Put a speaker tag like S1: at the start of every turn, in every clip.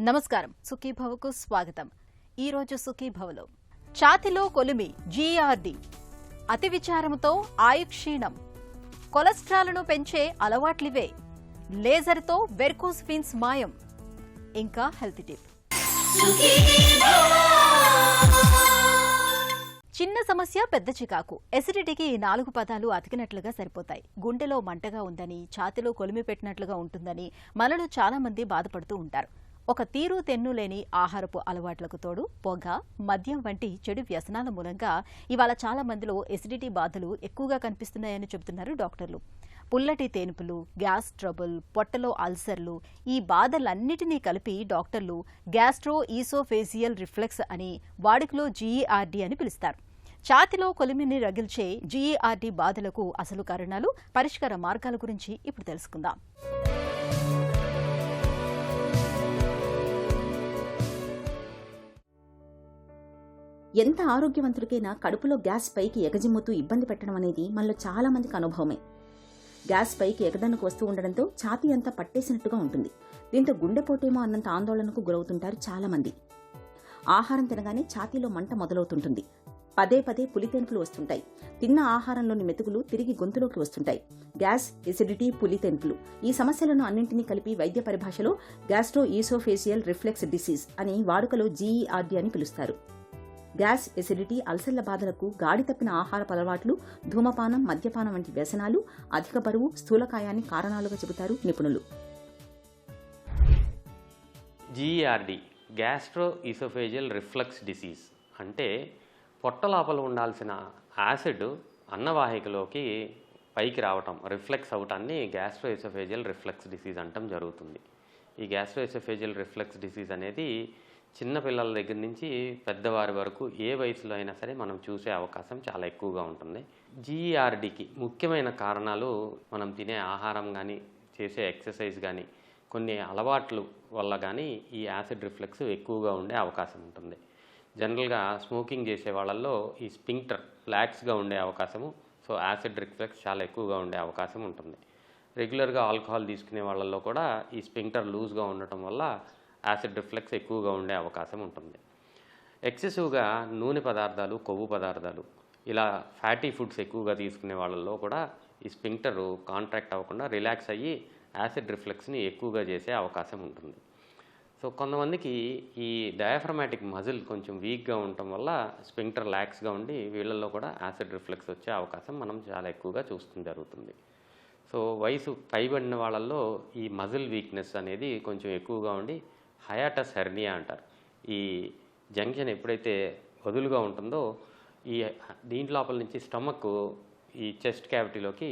S1: నమస్కారం సుఖీభవకు స్వాగతం. ఈ రోజు సుఖీభవలో ఛాతిలో కొలిమి జీఆర్డీ, అతి విచారంతో ఆయుక్షీణం, కొలెస్ట్రాల్ను పెంచే అలవాట్లివే, లేజర్తో వెర్కోస్ వీన్స్ మాయం, ఇంకా హెల్త్ టిప్. చిన్న సమస్య పెద్ద చికాకు. ఎసిడిటీకి 4 పదాలు అతికినట్లుగా సరిపోతాయి. గుండెలో మంటగా ఉందని, ఛాతిలో కొలిమి పెట్టినట్లుగా ఉంటుందని మనలో చాలా మంది బాధపడుతూ ఉంటారు. ఒక తీరు తెన్ను లేని ఆహారపు అలవాట్లకు తోడు పొగ, మద్యం వంటి చెడు వ్యసనాల మూలంగా ఇవాళ చాలా మందిలో ఎసిడిటీ బాధలు ఎక్కువగా కనిపిస్తున్నాయని చెబుతున్నారు డాక్టర్లు. పుల్లటి తేనుపులు, గ్యాస్ ట్రబుల్, పొట్టలో అల్సర్లు, ఈ బాధలన్నిటినీ కలిపి డాక్టర్లు గ్యాస్ట్రో ఈసోఫేజియల్ రిఫ్లెక్స్ అని, వాడుకలో జీఈఆర్డీ అని పిలుస్తారు. ఛాతిలో కొలిమిని రగిల్చే జీఈఆర్డీ బాధలకు అసలు కారణాలు, పరిష్కార మార్గాల గురించి ఇప్పుడు తెలుసుకుందాం.
S2: ఎంత ఆరోగ్యవంతుడికైనా కడుపులో గ్యాస్ పైకి ఎగజిమ్ముతూ ఇబ్బంది పెట్టడం అనేది మనలో చాలా మందికి అనుభవమే. గ్యాస్ పైకి ఎగదన్నుకు వస్తూ ఉండడంతో ఛాతీ అంతా పట్టేసినట్టుగా ఉంటుంది. దీంతో గుండెపోటేమో అన్నంత ఆందోళనకు గురవుతుంటారు చాలా మంది. ఆహారం తినగానే ఛాతీలో మంట మొదలవుతుంటుంది. పదే పదే పులితెన్పులు వస్తుంటాయి. తిన్న ఆహారంలోని మెతుకులు తిరిగి గొంతులోకి వస్తుంటాయి. గ్యాస్, ఎసిడిటీ, పులితెన్పులు, ఈ సమస్యలను అన్నింటినీ కలిపి వైద్య పరిభాషలో గ్యాస్ట్రో ఈసోఫేజియల్ రిఫ్లెక్స్ డిసీజ్ అని, వాడుకలో జీఈఆర్డీ అని పిలుస్తారు. గ్యాస్, ఎసిడిటీ, అల్సర్ల బాధలకు గాడి తప్పిన ఆహారపు అలవాట్లు, ధూమపానం, మద్యపానం వంటి వ్యసనాలు, అధిక బరువు, స్థూలకాయాన్ని కారణాలుగా చెబుతారు నిపుణులు.
S3: GERD, gastro oesophageal reflux disease అంటే పొట్ట లోపల ఉండాల్సిన యాసిడ్ అన్నవాహికలోకి పైకి రావటం, రిఫ్లెక్స్ అవటాన్ని గ్యాస్ట్రో ఈసోఫేజియల్ రిఫ్లక్స్ డిసీజ్ అంటాం జరుగుతుంది. ఈ గ్యాస్ట్రో ఈసోఫేజియల్ రిఫ్లక్స్ డిసీజ్ అనేది చిన్నపిల్లల దగ్గర నుంచి పెద్దవారి వరకు ఏ వయసులో అయినా సరే మనం చూసే అవకాశం చాలా ఎక్కువగా ఉంటుంది. జీఈఆర్డీకి ముఖ్యమైన కారణాలు మనం తినే ఆహారం కానీ, చేసే ఎక్సర్సైజ్ కానీ, కొన్ని అలవాట్ల వల్ల కానీ ఈ యాసిడ్ రిఫ్లెక్స్ ఎక్కువగా ఉండే అవకాశం ఉంటుంది. జనరల్గా స్మోకింగ్ చేసే వాళ్ళల్లో ఈ స్పింక్టర్ రిలాక్స్గా ఉండే అవకాశము, సో యాసిడ్ రిఫ్లెక్స్ చాలా ఎక్కువగా ఉండే అవకాశం ఉంటుంది. రెగ్యులర్గా ఆల్కహాల్ తీసుకునే వాళ్ళల్లో కూడా ఈ స్పింక్టర్ లూజ్గా ఉండటం వల్ల యాసిడ్ రిఫ్లెక్స్ ఎక్కువగా ఉండే అవకాశం ఉంటుంది. ఎక్సెసివ్గా నూనె పదార్థాలు, కొవ్వు పదార్థాలు, ఇలా ఫ్యాటీ ఫుడ్స్ ఎక్కువగా తీసుకునే వాళ్ళల్లో కూడా ఈ స్పింక్టర్ కాంట్రాక్ట్ అవ్వకుండా రిలాక్స్ అయ్యి యాసిడ్ రిఫ్లెక్స్ని ఎక్కువగా చేసే అవకాశం ఉంటుంది. సో కొంతమందికి ఈ డయాఫ్రమాటిక్ మజిల్ కొంచెం వీక్గా ఉండటం వల్ల స్పింక్టర్ రిలాక్స్గా ఉండి వీళ్ళల్లో కూడా యాసిడ్ రిఫ్లెక్స్ వచ్చే అవకాశం మనం చాలా ఎక్కువగా చూస్తూ జరుగుతుంది. సో వయసు పైబడిన వాళ్ళల్లో ఈ మజిల్ వీక్నెస్ అనేది కొంచెం ఎక్కువగా ఉండి హయాటస్ హెర్నియా అంటారు. ఈ జంక్షన్ ఎప్పుడైతే వదులుగా ఉంటుందో దీంట్ లోపల నుంచి స్టమక్ ఈ చెస్ట్ క్యావిటీలోకి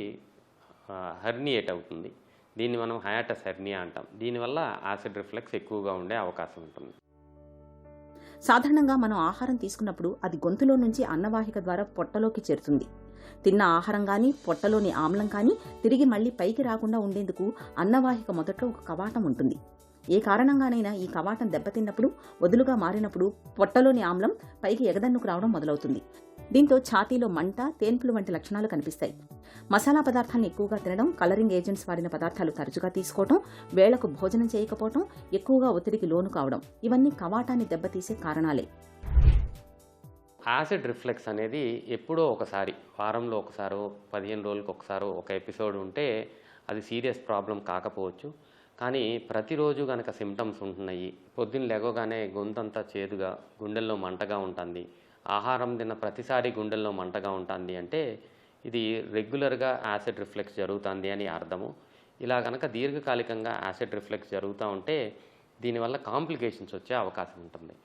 S3: హెర్నియేట్ అవుతుంది. దీన్ని మనం హయాటస్ హెర్నియా అంటాం. దీనివల్ల యాసిడ్ రిఫ్లెక్స్ ఎక్కువగా ఉండే అవకాశం ఉంటుంది.
S2: సాధారణంగా మనం ఆహారం తీసుకున్నప్పుడు అది గొంతులో నుంచి అన్నవాహిక ద్వారా పొట్టలోకి చేరుతుంది. తిన్న ఆహారం కానీ, పొట్టలోని ఆమ్లం కానీ తిరిగి మళ్లీ పైకి రాకుండా ఉండేందుకు అన్నవాహిక మొదట్లో ఒక కవాటం ఉంటుంది. ఏ కారణంగానైనా ఈ కవాటం దెబ్బతిన్నప్పుడు, వదులుగా మారినప్పుడు పొట్టలోని ఆమ్లం పైకి ఎగదన్నుకు రావడం మొదలవుతుంది. దీంతో ఛాతీలో మంట, తేన్పులు వంటి లక్షణాలు కనిపిస్తాయి. మసాలా పదార్థాలను ఎక్కువగా తినడం, కలరింగ్ ఏజెంట్స్ వాడిన పదార్థాలు తరచుగా తీసుకోవడం, వేళకు భోజనం చేయకపోవడం, ఎక్కువగా ఒత్తిడికి లోను కావడం, ఇవన్నీ కవాటాన్ని దెబ్బతీసే కారణాలే.
S3: యాసిడ్ రిఫ్లెక్స్ అనేది ఎప్పుడో ఒకసారి, వారంలో ఒకసారో 15 రోజులకు ఒకసారో ఒక ఎపిసోడ్ ఉంటే అది సీరియస్ ప్రాబ్లం కాకపోవచ్చు. కానీ ప్రతిరోజు కనుక సిమ్టమ్స్ ఉంటున్నాయి, పొద్దున్న లేవగానే గొంతంతా చేదుగా, గుండెల్లో మంటగా ఉంటుంది, ఆహారం తిన్న ప్రతిసారి గుండెల్లో మంటగా ఉంటుంది అంటే ఇది రెగ్యులర్గా యాసిడ్ రిఫ్లెక్స్ జరుగుతుంది అని అర్థము. ఇలా కనుక దీర్ఘకాలికంగా యాసిడ్ రిఫ్లెక్స్ జరుగుతూ ఉంటే దీనివల్ల కాంప్లికేషన్స్ వచ్చే అవకాశం ఉంటుంది.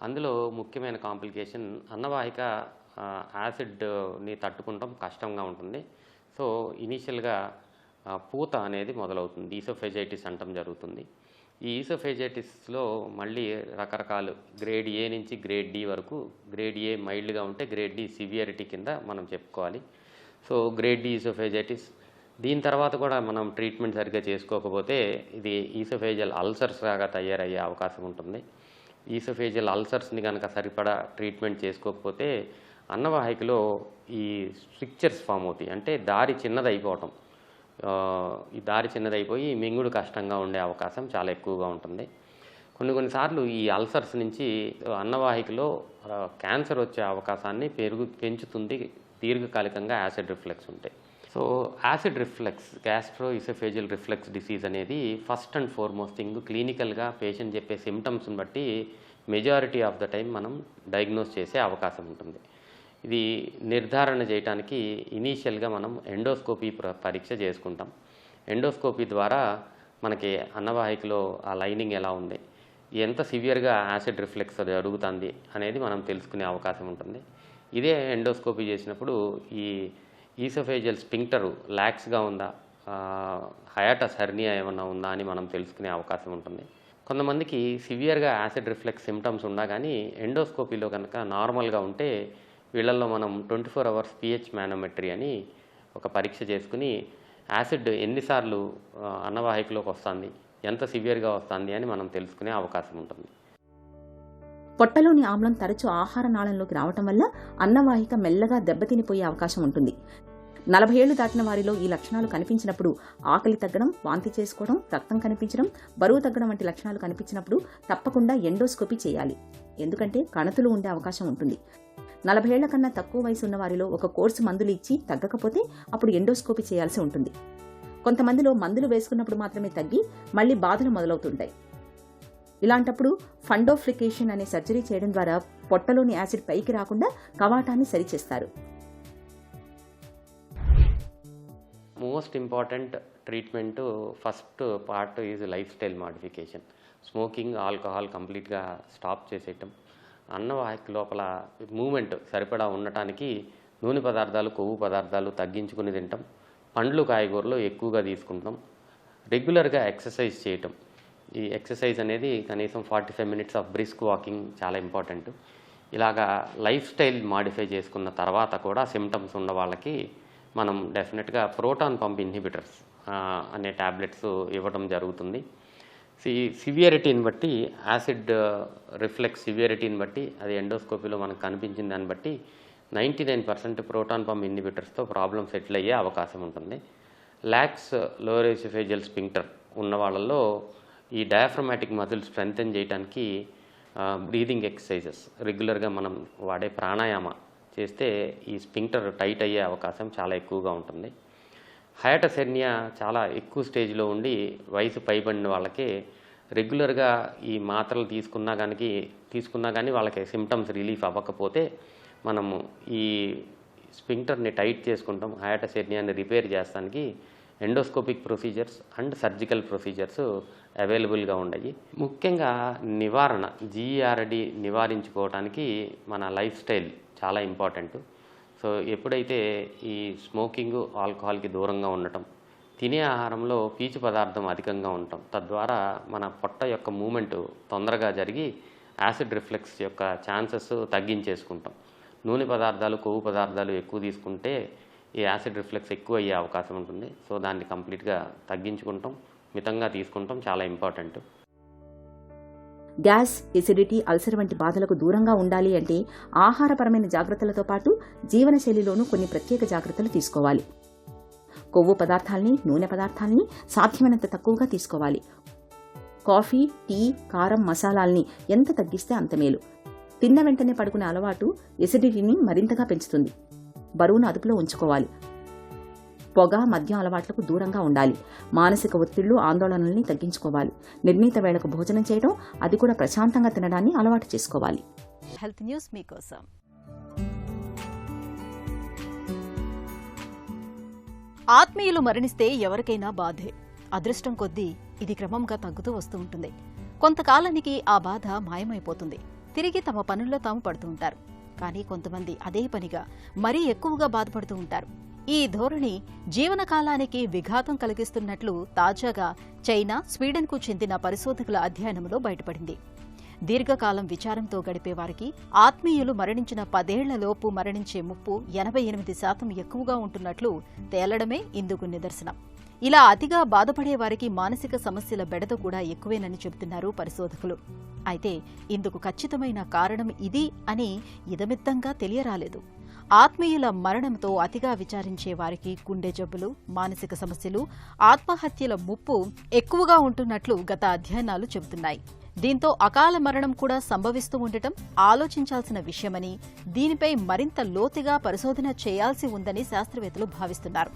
S3: అందులో ముఖ్యమైన కాంప్లికేషన్ అన్నవాహిక యాసిడ్ని తట్టుకుంటాం కష్టంగా ఉంటుంది. సో ఇనీషియల్గా పూత అనేది మొదలవుతుంది, ఈసోఫేజైటిస్ అంటాం జరుగుతుంది. ఈ ఈసోఫేజైటిస్లో మళ్ళీ రకరకాలు గ్రేడ్ ఏ నుంచి గ్రేడ్ డి వరకు, గ్రేడ్ ఏ మైల్డ్గా ఉంటే గ్రేడ్ డి సివియారిటీ కింద మనం చెప్పుకోవాలి. సో గ్రేడ్ డి ఈసోఫేజైటిస్, దీని తర్వాత కూడా మనం ట్రీట్మెంట్ సరిగ్గా చేసుకోకపోతే ఇది ఈసోఫేజియల్ అల్సర్స్ లాగా తయారయ్యే అవకాశం ఉంటుంది. ఈసోఫేజియల్ అల్సర్స్ని కనుక సరిపడా ట్రీట్మెంట్ చేసుకోకపోతే అన్నవాహికలో ఈ స్ట్రిక్చర్స్ ఫామ్ అవుతాయి, అంటే దారి చిన్నదైపోవటం, ఈ దారి చిన్నదైపోయి మింగుడు కష్టంగా ఉండే అవకాశం చాలా ఎక్కువగా ఉంటుంది. కొన్నిసార్లు ఈ అల్సర్స్ నుంచి అన్నవాహికలో క్యాన్సర్ వచ్చే అవకాశాన్ని పెంచుతుంది దీర్ఘకాలికంగా యాసిడ్ రిఫ్లెక్స్ ఉంటాయి. So acid reflex, gastro oesophageal reflex disease అనేది ఫస్ట్ అండ్ ఫార్మోస్ట్ థింగ్. క్లినికల్గా పేషెంట్ చెప్పే సిమ్టమ్స్ని బట్టి మెజారిటీ ఆఫ్ ద టైం మనం డయాగ్నోస్ చేసే అవకాశం ఉంటుంది. ఇది నిర్ధారణ చేయడానికి ఇనీషియల్గా మనం ఎండోస్కోపీ పరీక్ష చేసుకుంటాం. ఎండోస్కోపీ ద్వారా మనకి అన్నవాహికలో ఆ లైనింగ్ ఎలా ఉంది, ఎంత సివియర్గా యాసిడ్ రిఫ్లెక్స్ అది అడుగుతుంది అనేది మనం తెలుసుకునే అవకాశం ఉంటుంది. ఇదే ఎండోస్కోపీ చేసినప్పుడు ఈ ఈసోఫేజియల్ స్పింక్టరు లాక్స్గా ఉందా, హయాటస్ హెర్నియా ఏమన్నా ఉందా అని మనం తెలుసుకునే అవకాశం ఉంటుంది. కొంతమందికి సివియర్గా యాసిడ్ రిఫ్లెక్స్ సిమ్టమ్స్ ఉన్నా కానీ ఎండోస్కోపీలో కనుక నార్మల్గా ఉంటే వీళ్ళల్లో మనం 24 hours పిహెచ్ మానోమెట్రీ అని ఒక పరీక్ష చేసుకుని యాసిడ్ ఎన్నిసార్లు అన్నవాహికలోకి వస్తుంది, ఎంత సివియర్గా వస్తుంది అని మనం తెలుసుకునే అవకాశం ఉంటుంది.
S2: పొట్టలోని ఆమ్లం తరచూ ఆహార నాళంలోకి రావటం వల్ల అన్నవాహిక మెల్లగా దెబ్బతినిపోయే అవకాశం ఉంటుంది. 40 ఏళ్లు దాటిన వారిలో ఈ లక్షణాలు కనిపించినప్పుడు ఆకలి తగ్గడం, వాంతి చేసుకోవడం, రక్తం కనిపించడం, బరువు తగ్గడం వంటి లక్షణాలు కనిపించినప్పుడు తప్పకుండా ఎండోస్కోపీ చేయాలి. ఎందుకంటే కణతులు ఉండే అవకాశం ఉంటుంది. 40 ఏళ్ల కన్నా తక్కువ వయసు ఉన్న వారిలో ఒక కోర్సు మందులు ఇచ్చి తగ్గకపోతే అప్పుడు ఎండోస్కోపీ చేయాల్సి ఉంటుంది. కొంతమందిలో మందులు వేసుకున్నప్పుడు మాత్రమే తగ్గి మళ్లీ బాధలు మొదలవుతుంటాయి. ఇలాంటప్పుడు ఫండోఫ్లికేషన్ అనే సర్జరీ చేయడం ద్వారా పొట్టలోని యాసిడ్ పైకి రాకుండా కవాటాన్ని సరిచేస్తారు.
S3: Most important treatment first part is lifestyle modification. Smoking, alcohol కంప్లీట్గా స్టాప్ చేసేయటం, అన్నవాహిక లోపల మూమెంట్ సరిపడా ఉండటానికి నూనె పదార్థాలు, కొవ్వు పదార్థాలు తగ్గించుకుని తింటాం, పండ్లు కాయగూరలు ఎక్కువగా తీసుకుంటాం, రెగ్యులర్గా ఎక్సర్సైజ్ చేయటం. ఈ ఎక్సర్సైజ్ అనేది కనీసం 45 minutes ఆఫ్ బ్రిస్క్ వాకింగ్ చాలా ఇంపార్టెంట్. ఇలాగా లైఫ్ స్టైల్ మాడిఫై చేసుకున్న తర్వాత కూడా సిమ్టమ్స్ ఉన్న వాళ్ళకి మనం డెఫినెట్గా ప్రోటాన్ పంప్ ఇన్హిబిటర్స్ అనే ట్యాబ్లెట్స్ ఇవ్వడం జరుగుతుంది. సివియరిటీని బట్టి, యాసిడ్ రిఫ్లెక్స్ సివియరిటీని బట్టి, అది ఎండోస్కోపీలో మనకు కనిపించిన దాన్ని బట్టి 99% ప్రోటాన్ పంప్ ఇన్హిబిటర్స్తో ప్రాబ్లం సెటిల్ అయ్యే అవకాశం ఉంటుంది. లాక్స్, లోయర్ ఎసోఫేజియల్ స్పింక్టర్ ఉన్న వాళ్ళల్లో ఈ డయాఫ్రమాటిక్ మజిల్ స్ట్రెంథెన్ చేయడానికి బ్రీదింగ్ ఎక్సర్సైజెస్, రెగ్యులర్గా మనం వాడే ప్రాణాయామ చేస్తే ఈ స్పింక్టర్ టైట్ అయ్యే అవకాశం చాలా ఎక్కువగా ఉంటుంది. హయాటస్ హెర్నియా చాలా ఎక్కువ స్టేజ్లో ఉండి వయసు పైబడిన వాళ్ళకి రెగ్యులర్గా ఈ మాత్రలు తీసుకున్నా కానీ వాళ్ళకి సిమ్టమ్స్ రిలీఫ్ అవ్వకపోతే మనము ఈ స్పింక్టర్ని టైట్ చేసుకుంటాం. హయాటస్ హెర్నియాని రిపేర్ చేస్తానికి endoscopic procedures and surgical procedures అవైలబుల్గా ఉన్నాయి. ముఖ్యంగా నివారణ, జీఈఆర్డీ నివారించుకోవడానికి మన లైఫ్ స్టైల్ చాలా ఇంపార్టెంట్. సో ఎప్పుడైతే ఈ స్మోకింగ్, ఆల్కహాల్కి దూరంగా ఉండటం, తినే ఆహారంలో పీచు పదార్థం అధికంగా ఉండటం, తద్వారా మన పొట్ట యొక్క మూమెంట్ తొందరగా జరిగి యాసిడ్ రిఫ్లెక్స్ యొక్క ఛాన్సెస్ తగ్గించేసుకుంటాం. నూనె పదార్థాలు, కొవ్వు పదార్థాలు ఎక్కువ తీసుకుంటే ఈ యాసిడ్ రిఫ్లెక్స్ ఎక్కువ అయ్యే అవకాశం ఉంటుంది. సో దాన్ని కంప్లీట్గా తగ్గించుకుంటాం, మితంగా తీసుకుంటాం, చాలా ఇంపార్టెంట్.
S2: గ్యాస్, ఎసిడిటీ, అల్సర్ వంటి బాధలకు దూరంగా ఉండాలి అంటే ఆహారపరమైన జాగ్రత్తలతో పాటు జీవనశైలిలోనూ కొన్ని ప్రత్యేక జాగ్రత్తలు తీసుకోవాలి. కొవ్వు పదార్థాల్ని, నూనె పదార్థాల్ని సాధ్యమైనంత తక్కువగా తీసుకోవాలి. కాఫీ, టీ, కారం, మసాలాల్ని ఎంత తగ్గిస్తే అంత మేలు. తిన్న వెంటనే పడుకునే అలవాటు ఎసిడిటీని మరింతగా పెంచుతుంది. బరువును అదుపులో ఉంచుకోవాలి. పొగ, మద్యం అలవాట్లకు దూరంగా ఉండాలి. మానసిక ఒత్తిళ్లు, ఆందోళనల్ని తగ్గించుకోవాలి. నిర్ణీత వేళకు భోజనం చేయడం, అది కూడా ప్రశాంతంగా తినడాన్ని అలవాటు చేసుకోవాలి.
S1: హెల్త్ న్యూస్ మీకోసం. ఆత్మీయులు మరణిస్తే ఎవరికైనా బాధే. అదృష్టం కొద్దీ ఇది క్రమంగా తగ్గుతూ వస్తూ ఉంటుంది. కొంతకాలానికి ఆ బాధ మాయమైపోతుంది. తిరిగి తమ పనుల్లో తాము పడుతూ ఉంటారు. కానీ కొంతమంది అదే పనిగా మరీ ఎక్కువగా బాధపడుతూ ఉంటారు. ఈ ధోరణి జీవనకాలానికి విఘాతం కలిగిస్తున్నట్లు తాజాగా చైనా, స్వీడన్కు చెందిన పరిశోధకుల అధ్యయనంలో బయటపడింది. దీర్ఘకాలం విచారంతో గడిపే వారికి ఆత్మీయులు మరణించిన 10 ఏళ్లలోపు మరణించే ముప్పు 88% ఎక్కువగా ఉంటున్నట్లు తేలడమే ఇందుకు నిదర్శనం. ఇలా అతిగా బాధపడే వారికి మానసిక సమస్యల బెడద కూడా ఎక్కువేనని చెబుతున్నారు పరిశోధకులు. అయితే ఇందుకు ఖచ్చితమైన కారణం ఇది అని ఇదమిత్తంగా తెలియరాలేదు. ఆత్మీయుల మరణంతో అతిగా విచారించే వారికి గుండె జబ్బులు, మానసిక సమస్యలు, ఆత్మహత్యల ముప్పు ఎక్కువగా ఉంటున్నట్లు గత అధ్యయనాలు చెబుతున్నాయి. దీంతో అకాల మరణం కూడా సంభవిస్తూ ఉండటం ఆలోచించాల్సిన విషయమని, దీనిపై మరింత లోతుగా పరిశోధన చేయాల్సి ఉందని శాస్త్రవేత్తలు భావిస్తున్నారు.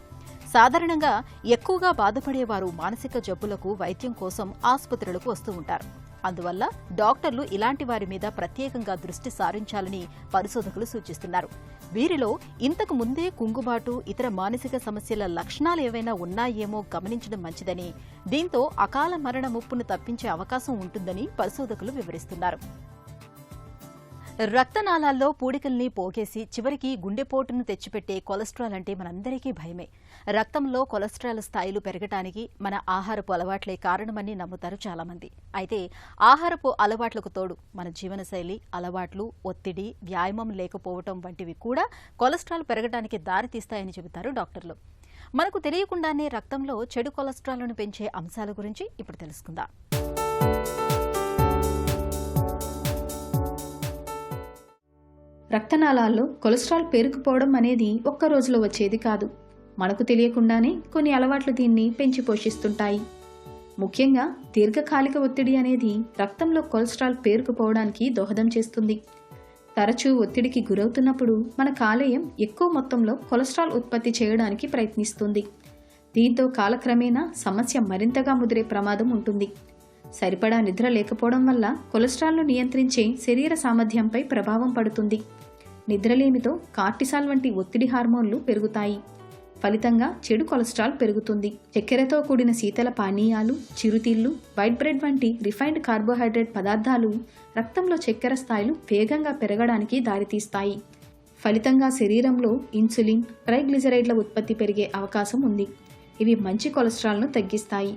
S1: సాధారణంగా ఎక్కువగా బాధపడేవారు మానసిక జబ్బులకు వైద్యం కోసం ఆసుపత్రులకు వస్తూ ఉంటారు. అందువల్ల డాక్టర్లు ఇలాంటి వారి మీద ప్రత్యేకంగా దృష్టి సారించాలని పరిశోధకులు సూచిస్తున్నారు. వీరిలో ఇంతకు ముందే కుంగుబాటు, ఇతర మానసిక సమస్యల లక్షణాలు ఏవైనా ఉన్నాయేమో గమనించడం మంచిదని, దీంతో అకాల మరణ ముప్పును తప్పించే అవకాశం ఉంటుందని పరిశోధకులు వివరిస్తున్నారు. రక్తనాళాల్లో పూడికల్ని పోగేసి చివరికి గుండెపోటును తెచ్చిపెట్టే కొలెస్ట్రాల్ అంటే మనందరికీ భయమే. రక్తంలో కొలెస్ట్రాల్ స్థాయిలు పెరగటానికి మన ఆహారపు అలవాట్లే కారణమని నమ్ముతారు చాలామంది. అయితే ఆహారపు అలవాట్లకు తోడు మన జీవనశైలి, అలవాట్లు, ఒత్తిడి, వ్యాయామం లేకపోవటం వంటివి కూడా కొలెస్ట్రాల్ పెరగడానికి దారితీస్తాయని చెబుతారు డాక్టర్లు. మనకు తెలియకుండానే రక్తంలో చెడు కొలెస్ట్రాల్ను పెంచే అంశాల గురించి ఇప్పుడు తెలుసుకుందాం.
S4: రక్తనాళాల్లో కొలెస్ట్రాల్ పేరుకుపోవడం అనేది ఒక్క రోజులో వచ్చేది కాదు. మనకు తెలియకుండానే కొన్ని అలవాట్లు దీన్ని పెంచి పోషిస్తుంటాయి. ముఖ్యంగా దీర్ఘకాలిక ఒత్తిడి అనేది రక్తంలో కొలెస్ట్రాల్ పేరుకుపోవడానికి దోహదం చేస్తుంది. తరచూ ఒత్తిడికి గురవుతున్నప్పుడు మన కాలేయం ఎక్కువ మొత్తంలో కొలెస్ట్రాల్ ఉత్పత్తి చేయడానికి ప్రయత్నిస్తుంది. దీంతో కాలక్రమేణా సమస్య మరింతగా ముదిరే ప్రమాదం ఉంటుంది. సరిపడా నిద్ర లేకపోవడం వల్ల కొలెస్ట్రాల్ను నియంత్రించే శరీర సామర్థ్యంపై ప్రభావం పడుతుంది. నిద్రలేమితో కార్టిసాల్ వంటి ఒత్తిడి హార్మోన్లు పెరుగుతాయి. ఫలితంగా చెడు కొలెస్ట్రాల్ పెరుగుతుంది. చక్కెరతో కూడిన శీతల పానీయాలు, చిరుతిళ్లు, వైట్ బ్రెడ్ వంటి రిఫైన్డ్ కార్బోహైడ్రేట్ పదార్థాలు రక్తంలో చక్కెర స్థాయిలు వేగంగా పెరగడానికి దారితీస్తాయి. ఫలితంగా శరీరంలో ఇన్సులిన్, ట్రైగ్లిజరైడ్ల ఉత్పత్తి పెరిగే అవకాశం ఉంది. ఇవి మంచి కొలెస్ట్రాల్ను తగ్గిస్తాయి.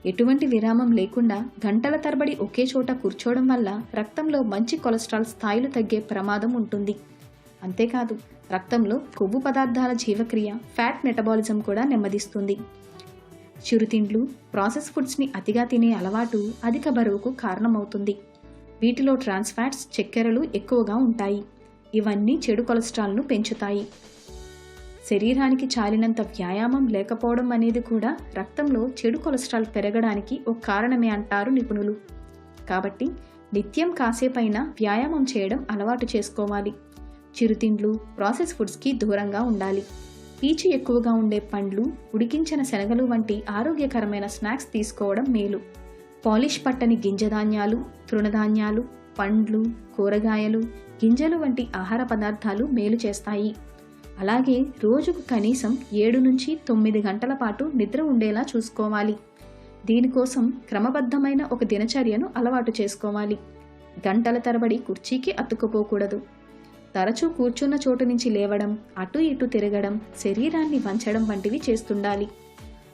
S4: ఎటువంటి విరామం లేకుండా గంటల తరబడి ఒకే చోట కూర్చోవడం వల్ల రక్తంలో మంచి కొలెస్ట్రాల్ స్థాయిలు తగ్గే ప్రమాదం ఉంటుంది. అంతేకాదు రక్తంలో కొవ్వు పదార్థాల జీవక్రియ, ఫ్యాట్ మెటబాలిజం కూడా నెమ్మదిస్తుంది. చిరుతిండ్లు, ప్రాసెస్ ఫుడ్స్ని అతిగా తినే అలవాటు అధిక బరువుకు కారణమవుతుంది. వీటిలో ట్రాన్స్ ఫ్యాట్స్, చక్కెరలు ఎక్కువగా ఉంటాయి. ఇవన్నీ చెడు కొలెస్ట్రాల్ను పెంచుతాయి. శరీరానికి చాలినంత వ్యాయామం లేకపోవడం అనేది కూడా రక్తంలో చెడు కొలెస్ట్రాల్ పెరగడానికి ఒక కారణమే అంటారు నిపుణులు. కాబట్టి నిత్యం కాసేపైనా వ్యాయామం చేయడం అలవాటు చేసుకోవాలి. చిరుతిండ్లు, ప్రాసెస్ ఫుడ్స్కి దూరంగా ఉండాలి. పీచు ఎక్కువగా ఉండే పండ్లు, ఉడికించిన శనగలు వంటి ఆరోగ్యకరమైన స్నాక్స్ తీసుకోవడం మేలు. పాలిష్ పట్టని గింజధాన్యాలు, తృణధాన్యాలు, పండ్లు, కూరగాయలు, గింజలు వంటి ఆహార పదార్థాలు మేలు చేస్తాయి. అలాగే రోజుకు కనీసం 7 నుంచి 9 గంటల పాటు నిద్ర ఉండేలా చూసుకోవాలి. దీనికోసం క్రమబద్ధమైన ఒక దినచర్యను అలవాటు చేసుకోవాలి. గంటల తరబడి కుర్చీకి అతుక్కుపోకూడదు. తరచూ కూర్చున్న చోటు నుంచి లేవడం, అటు ఇటు తిరగడం, శరీరాన్ని వంచడం వంటివి చేస్తుండాలి.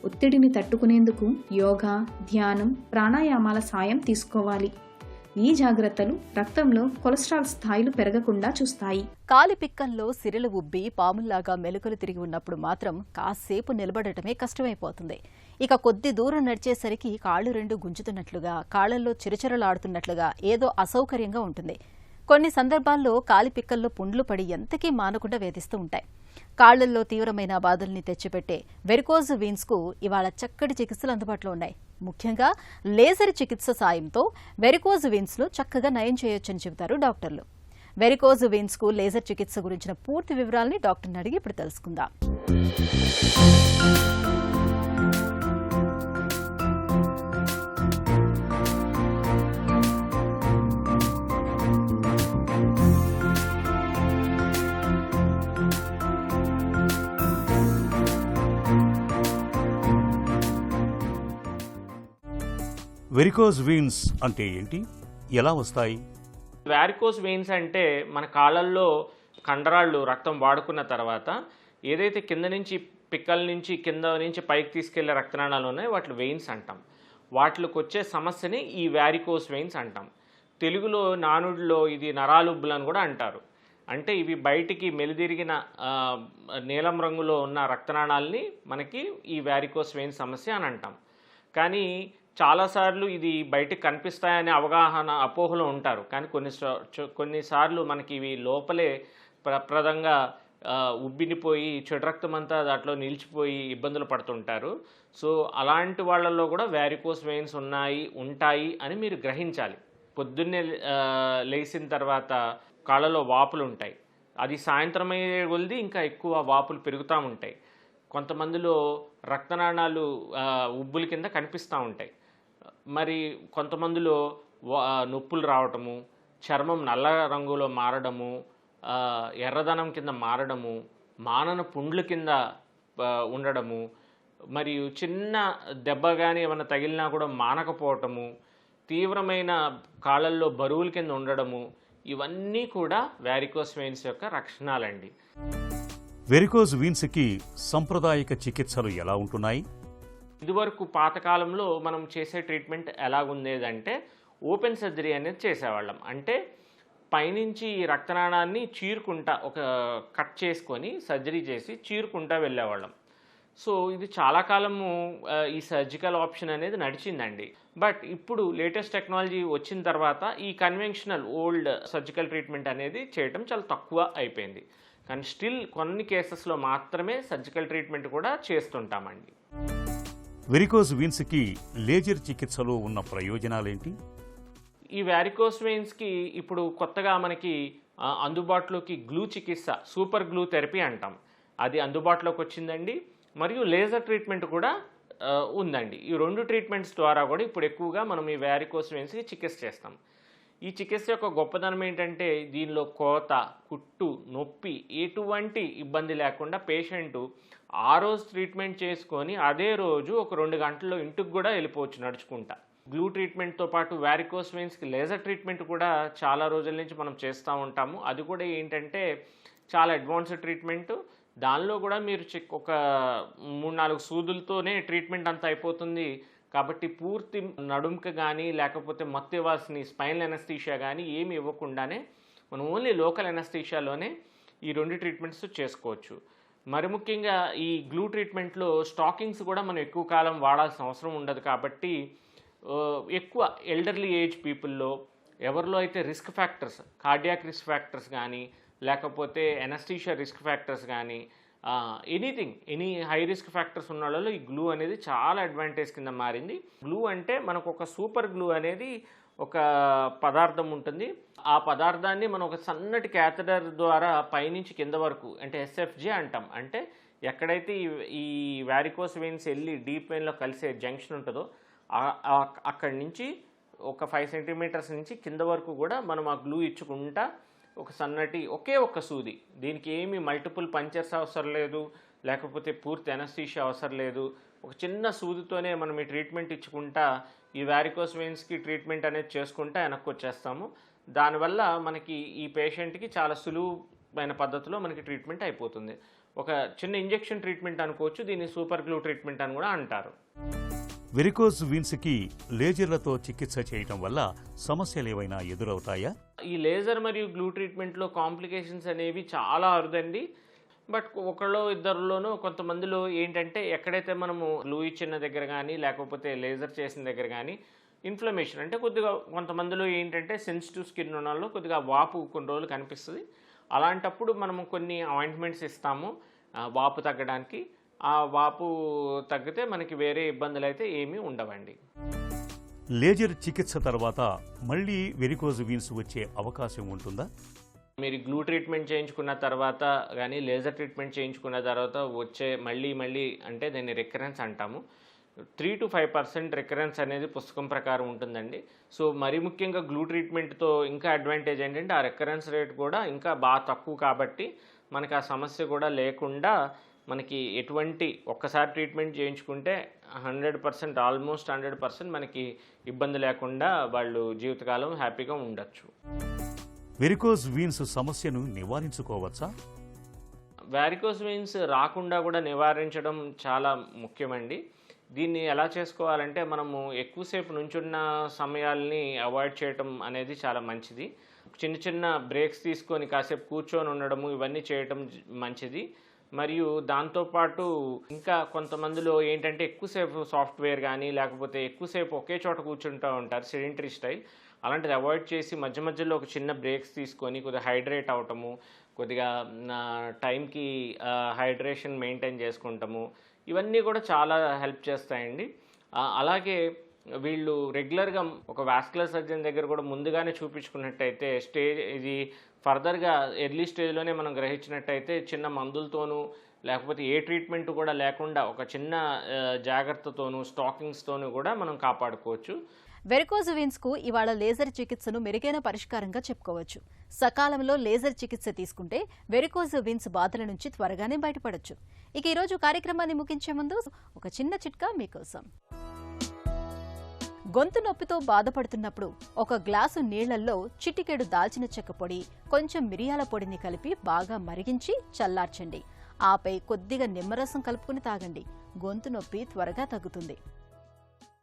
S4: ఒత్తిడిని తట్టుకునేందుకు యోగా, ధ్యానం, ప్రాణాయామాల సాయం తీసుకోవాలి. ఈ జాగ్రత్తలు రక్తంలో కొలెస్ట్రాల్ స్థాయిలు పెరగకుండా చూస్తాయి.
S1: కాలి పిక్కల్లో సిరలు ఉబ్బి పాముల్లాగా మెలికలు తిరిగి ఉన్నప్పుడు మాత్రం కాసేపు నిలబడటమే కష్టమైపోతుంది. ఇక కొద్ది దూరం నడిచేసరికి కాళ్లు 2 గుంజుతున్నట్లుగా, కాళ్లల్లో చిరచిరలాడుతున్నట్లుగా ఏదో అసౌకర్యంగా ఉంటుంది. కొన్ని సందర్భాల్లో కాలి పిక్కల్లో పుండ్లు పడి ఎంతకీ మానకుండా వేధిస్తూ ఉంటాయి. కాళ్లల్లో తీవ్రమైన బాధల్ని తెచ్చిపెట్టే వెరికోజ్ వీన్స్కు ఇవాళ చక్కటి చికిత్సలు అందుబాటులో ఉన్నాయి. ముఖ్యంగా లేజర్ చికిత్స సాయంతో వెరికోజ్ వీన్స్ను చక్కగా నయం చేయొచ్చని చెబుతారు డాక్టర్లు. వెరికోజ్ వీన్స్కు లేజర్ చికిత్స గురించిన పూర్తి వివరాల్ని డాక్టర్ని అడిగి ఇప్పుడు తెలుసుకుందాం.
S5: వెరికోజ్ వెయిన్స్ అంటే ఏంటి, ఎలా వస్తాయి?
S6: వారికోస్ వెయిన్స్ అంటే మన కాళ్ళల్లో కండరాళ్ళు రక్తం వాడుకున్న తర్వాత ఏదైతే కింద నుంచి పిక్కల నుంచి కింద నుంచి పైకి తీసుకెళ్లే రక్తనాళాలు ఉన్నాయో వాటి వెయిన్స్ అంటాం. వాటికి వచ్చే సమస్యని ఈ వారికోస్ వెయిన్స్ అంటాం. తెలుగులో నానుడిలో ఇది నరాలుబ్బులు అని కూడా అంటారు. అంటే ఇవి బయటికి మెలిదిరిగిన నీలం రంగులో ఉన్న రక్తనాళాలని మనకి ఈ వారికోస్ వెయిన్స్ సమస్య అని అంటాం. కానీ చాలాసార్లు ఇది బయటకు కనిపిస్తాయనే అవగాహన అపోహలో ఉంటారు. కానీ కొన్నిసార్లు మనకి ఇవి లోపలే ప్రప్రదంగా ఉబ్బినిపోయి చెడు రక్తం అంతా దాంట్లో నిలిచిపోయి ఇబ్బందులు పడుతుంటారు. సో అలాంటి వాళ్ళల్లో కూడా వ్యారికోస్ వెయిన్స్ ఉంటాయి అని మీరు గ్రహించాలి. పొద్దున్నే లేచిన తర్వాత కాళ్ళలో వాపులు ఉంటాయి. అది సాయంత్రం అయ్యే కొద్దీ ఇంకా ఎక్కువ వాపులు పెరుగుతూ ఉంటాయి. కొంతమందిలో రక్తనాళాలు ఉబ్బుల కింద కనిపిస్తూ ఉంటాయి. మరి కొంతమందిలో నొప్పులు రావటము, చర్మం నల్ల రంగులో మారడము, ఎర్రదనం కింద మారడము, మానన పుండ్ల కింద ఉండడము, మరియు చిన్న దెబ్బ కానీ ఏమైనా తగిలినా కూడా మానకపోవటము, తీవ్రమైన కాళ్ళల్లో బరువుల కింద ఉండడము, ఇవన్నీ కూడా వ్యారికోస్ వెయిన్స్ యొక్క లక్షణాలండి.
S5: వెరికోజ్ వీన్స్కి సాంప్రదాయిక చికిత్సలు ఎలా ఉంటున్నాయి?
S6: ఇదివరకు పాతకాలంలో మనం చేసే ట్రీట్మెంట్ ఎలాగుండేదంటే ఓపెన్ సర్జరీ అనేది చేసేవాళ్ళం. అంటే పైనుంచి రక్తనాళాన్ని చీరుకుంటా ఒక కట్ చేసుకొని సర్జరీ చేసి చీరుకుంటా వెళ్ళేవాళ్ళం. సో ఇది చాలా కాలము ఈ సర్జికల్ ఆప్షన్ అనేది నడిచిందండి. బట్ ఇప్పుడు లేటెస్ట్ టెక్నాలజీ వచ్చిన తర్వాత ఈ కన్వెన్షనల్ ఓల్డ్ సర్జికల్ ట్రీట్మెంట్ అనేది చేయటం చాలా తక్కువ అయిపోయింది. కానీ స్టిల్ కొన్ని కేసెస్లో మాత్రమే సర్జికల్ ట్రీట్మెంట్ కూడా చేస్తుంటామండి.
S5: వెరికోజ్ వీన్స్కి లేజర్ చికిత్సలో ఉన్న ప్రయోజనాలేంటి?
S6: ఈ వ్యారికోస్ వెయిన్స్కి ఇప్పుడు కొత్తగా మనకి అందుబాటులోకి గ్లూ చికిత్స, సూపర్ గ్లూ థెరపీ అంటాం, అది అందుబాటులోకి వచ్చిందండి. మరియు లేజర్ ట్రీట్మెంట్ కూడా ఉందండి. ఈ రెండు ట్రీట్మెంట్స్ ద్వారా కూడా ఇప్పుడు ఎక్కువగా మనం ఈ వ్యారికోస్ వెయిన్స్కి చికిత్స చేస్తాం. ఈ చికిత్స యొక్క గొప్పదనం ఏంటంటే దీనిలో కోత, కుట్టు, నొప్పి ఎటువంటి ఇబ్బంది లేకుండా పేషెంటు ఆ రోజు ట్రీట్మెంట్ చేసుకొని అదే రోజు ఒక 2 గంటల్లో ఇంటికి కూడా వెళ్ళిపోవచ్చు నడుచుకుంటా. గ్లూ ట్రీట్మెంట్తో పాటు వ్యారికోస్ వెయిన్స్కి లేజర్ ట్రీట్మెంట్ కూడా చాలా రోజుల నుంచి మనం చేస్తూ ఉంటాము. అది కూడా ఏంటంటే చాలా అడ్వాన్స్డ్ ట్రీట్మెంట్. దానిలో కూడా మీరు ఒక 3-4 సూదులతోనే ట్రీట్మెంట్ అంతా అయిపోతుంది. కాబట్టి పూర్తి నడుముకి కానీ లేకపోతే మత్తు ఇవ్వాల్సిన స్పైనల్ ఎనస్థీషియా కానీ ఏమి ఇవ్వకుండానే మనం ఓన్లీ లోకల్ ఎనస్థీషియాలోనే ఈ 2 ట్రీట్మెంట్స్ చేసుకోవచ్చు. మరి ముఖ్యంగా ఈ గ్లూ ట్రీట్మెంట్లో స్టాకింగ్స్ కూడా మనం ఎక్కువ కాలం వాడాల్సిన అవసరం ఉండదు. కాబట్టి ఎక్కువ ఎల్డర్లీ ఏజ్ పీపుల్లో ఎవరిలో అయితే risk factors, cardiac risk factors కానీ లేకపోతే ఎనస్థీషియా రిస్క్ ఫ్యాక్టర్స్ కానీ ఎనీ హై రిస్క్ ఫ్యాక్టర్స్ ఉన్న వాళ్ళలో ఈ గ్లూ అనేది చాలా అడ్వాంటేజ్ కింద మారింది. గ్లూ అంటే మనకు ఒక సూపర్ గ్లూ అనేది ఒక పదార్థం ఉంటుంది. ఆ పదార్థాన్ని మనం ఒక సన్నటి క్యాథెటర్ ద్వారా పైనుంచి కింద వరకు, అంటే ఎస్ఎఫ్జే అంటాం, అంటే ఎక్కడైతే ఈ వ్యారికోస్ వెయిన్స్ వెళ్ళి డీప్ వెయిన్లో కలిసే జంక్షన్ ఉంటుందో అక్కడి నుంచి ఒక 5 సెంటీమీటర్స్ నుంచి కింద వరకు కూడా మనం ఆ గ్లూ ఇచ్చుకుంటా ఒక సన్నటి ఒకే ఒక్క సూది, దీనికి ఏమి మల్టిపుల్ పంచర్స్ అవసరం లేదు, లేకపోతే పూర్తి ఎనస్థీషియా అవసరం లేదు, ఒక చిన్న సూదితోనే మనం ఈ ట్రీట్మెంట్ ఇచ్చుకుంటా ఈ వ్యారికోస్ వెయిన్స్కి ట్రీట్మెంట్ అనేది చేసుకుంటా వెనక్కి వచ్చేస్తాము. దానివల్ల మనకి ఈ పేషెంట్కి చాలా సులువైన పద్ధతిలో మనకి ట్రీట్మెంట్ అయిపోతుంది. ఒక చిన్న ఇంజెక్షన్ ట్రీట్మెంట్ అనుకోవచ్చు, దీన్ని సూపర్ గ్లూ ట్రీట్మెంట్ అని కూడా అంటారు.
S5: వెరికోజ్ వీన్స్కి లేజర్లతో చికిత్స చేయటం వల్ల సమస్యలు ఏవైనా ఎదురవుతాయా?
S6: ఈ లేజర్ మరియు గ్లూ ట్రీట్మెంట్లో కాంప్లికేషన్స్ అనేవి చాలా అరుదండి. బట్ ఒకళ్ళో ఇద్దరిలోనూ కొంతమందిలో ఏంటంటే ఎక్కడైతే మనము గ్లూ ఇచ్చిన దగ్గర కానీ లేకపోతే లేజర్ చేసిన దగ్గర కానీ ఇన్ఫ్లమేషన్, అంటే కొద్దిగా కొంతమందిలో ఏంటంటే సెన్సిటివ్ స్కిన్ ఉన్న వాళ్ళు కొద్దిగా వాపు కొన్ని రోజులు కనిపిస్తుంది. అలాంటప్పుడు మనము కొన్ని ఆయింట్మెంట్స్ ఇస్తాము వాపు తగ్గడానికి. ఆ వాపు తగ్గితే మనకి వేరే ఇబ్బందులు అయితే ఏమీ ఉండవండి.
S5: లేజర్ చికిత్స తర్వాత మళ్ళీ వెరికోజ్ వీన్స్ వచ్చే అవకాశం ఉంటుందా?
S6: మీరు గ్లూ ట్రీట్మెంట్ చేయించుకున్న తర్వాత కానీ లేజర్ ట్రీట్మెంట్ చేయించుకున్న తర్వాత వచ్చే మళ్ళీ అంటే దాన్ని రికరెన్స్ అంటాము. 3 to 5% రికరెన్స్ అనేది పుస్తకం ప్రకారం ఉంటుందండి. సో మరి ముఖ్యంగా గ్లూ ట్రీట్మెంట్తో ఇంకా అడ్వాంటేజ్ ఏంటంటే ఆ రికరెన్స్ రేట్ కూడా ఇంకా బాగా తక్కువ కాబట్టి మనకి ఆ సమస్య కూడా లేకుండా మనకి ఎటువంటి ఒక్కసారి ట్రీట్మెంట్ చేయించుకుంటే 100%, ఆల్మోస్ట్ 100% మనకి ఇబ్బంది లేకుండా వాళ్ళు జీవితకాలం హ్యాపీగా ఉండొచ్చు.
S5: వెరికోజ్ వీన్స్ సమస్యను నివారించుకోవచ్చా?
S6: వ్యారికోస్ వెయిన్స్ రాకుండా కూడా నివారించడం చాలా ముఖ్యమండి. దీన్ని ఎలా చేసుకోవాలంటే మనము ఎక్కువసేపు నుంచున్న సమయాల్ని అవాయిడ్ చేయటం అనేది చాలా మంచిది. చిన్న బ్రేక్స్ తీసుకొని కాసేపు కూర్చొని ఉండడము ఇవన్నీ చేయటం మంచిది. మరియు దాంతోపాటు ఇంకా కొంతమందిలో ఏంటంటే ఎక్కువసేపు సాఫ్ట్వేర్ కానీ లేకపోతే ఎక్కువసేపు ఒకే చోట కూర్చుంటూ ఉంటారు, సెడెంటరీ స్టైల్. అలాంటిది అవాయిడ్ చేసి మధ్యలో ఒక చిన్న బ్రేక్స్ తీసుకొని కొద్దిగా హైడ్రేట్ అవటము, కొద్దిగా టైంకి హైడ్రేషన్ మెయింటైన్ చేసుకుంటాము, ఇవన్నీ కూడా చాలా హెల్ప్ చేస్తాయండి. అలాగే వీళ్ళు రెగ్యులర్గా ఒక వాస్కులర్ సర్జన్ దగ్గర కూడా ముందుగానే చూపించుకున్నట్టయితే ఇది ఫర్దర్గా ఎర్లీ స్టేజ్లోనే మనం గ్రహించినట్టయితే చిన్న మందులతోనూ లేకపోతే ఏ ట్రీట్మెంట్ కూడా లేకుండా ఒక చిన్న జాగ్రత్తతోనూ స్టాకింగ్స్తోనూ కూడా మనం కాపాడుకోవచ్చు.
S1: వెరికోజ్ వీన్స్ కు ఇవాళ లేజర్ చికిత్సను మెరుగైన పరిష్కారంగా చెప్పుకోవచ్చు. సకాలంలో లేజర్ చికిత్స తీసుకుంటే వెరికోజ్ వీన్స్ బాధల నుంచి త్వరగానే బయటపడొచ్చు. ఇక ఈరోజు కార్యక్రమాన్ని ముగించే ముందు ఒక చిన్న చిట్కా మీకోసం. గొంతు నొప్పితో బాధపడుతున్నప్పుడు ఒక గ్లాసు నీళ్లల్లో చిటికెడు దాల్చిన చెక్క పొడి, కొంచెం మిరియాల పొడిని కలిపి బాగా మరిగించి చల్లార్చండి. ఆపై కొద్దిగా నిమ్మరసం కలుపుకుని తాగండి. గొంతు నొప్పి త్వరగా తగ్గుతుంది.